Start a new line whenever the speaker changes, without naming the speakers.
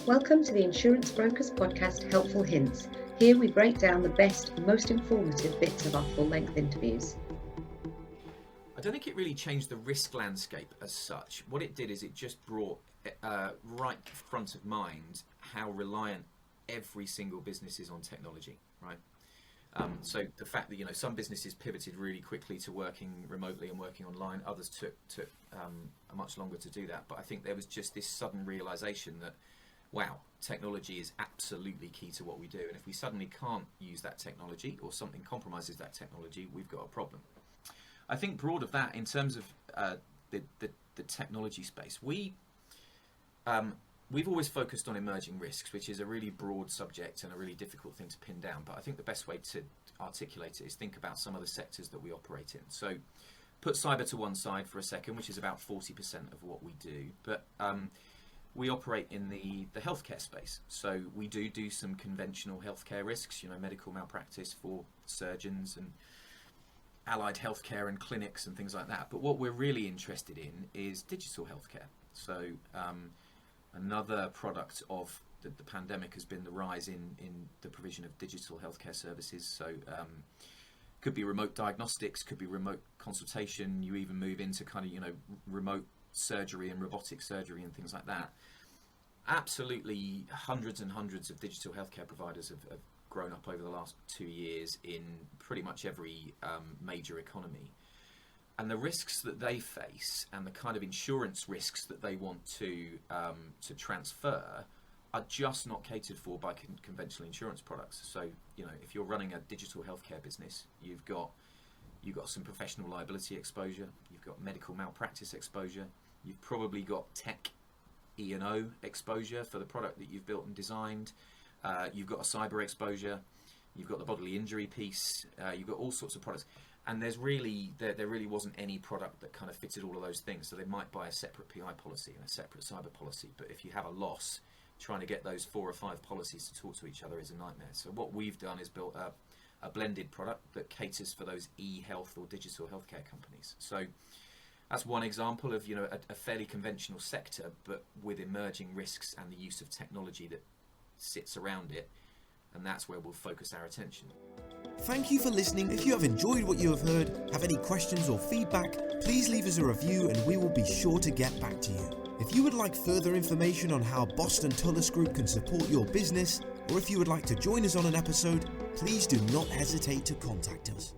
Welcome to the Insurance Brokers Podcast, Helpful Hints. Here we break down the best, most informative bits of our full-length interviews.
I don't think it really changed the risk landscape as such. What it did is it just brought right front of mind how reliant every single business is on technology, right? So the fact that some businesses pivoted really quickly to working remotely and working online, others took much longer to do that. But I think there was just this sudden realization that, wow, technology is absolutely key to what we do, and if we suddenly can't use that technology or something compromises that technology, we've got a problem. I think broad of that, in terms of the technology space, we've always focused on emerging risks, which is a really broad subject and a really difficult thing to pin down. But I think the best way to articulate it is think about some of the sectors that we operate in. So put cyber to one side for a second, which is about 40% of what we do. But we operate in the healthcare space. So we do some conventional healthcare risks, medical malpractice for surgeons and allied healthcare and clinics and things like that. But what we're really interested in is digital healthcare. So another product of the pandemic has been the rise in the provision of digital healthcare services. So could be remote diagnostics, could be remote consultation. You even move into remote surgery and robotic surgery and things like that. Absolutely, hundreds and hundreds of digital healthcare providers have grown up over the last 2 years in pretty much every major economy. And the risks that they face and the kind of insurance risks that they want to transfer are just not catered for by conventional insurance products. So, if you're running a digital healthcare business, you've got some professional liability exposure, you've got medical malpractice exposure, you've probably got tech E&O exposure for the product that you've built and designed, you've got a cyber exposure, you've got the bodily injury piece, you've got all sorts of products. And there really wasn't any product that kind of fitted all of those things. So they might buy a separate PI policy and a separate cyber policy, but if you have a loss, trying to get those 4 or 5 policies to talk to each other is a nightmare. So what we've done is built a blended product that caters for those e-health or digital healthcare companies. So that's one example of a fairly conventional sector, but with emerging risks and the use of technology that sits around it, and that's where we'll focus our attention.
Thank you for listening. If you have enjoyed what you have heard, have any questions or feedback, please leave us a review and we will be sure to get back to you. If you would like further information on how Boston Tullis Group can support your business, or if you would like to join us on an episode, please do not hesitate to contact us.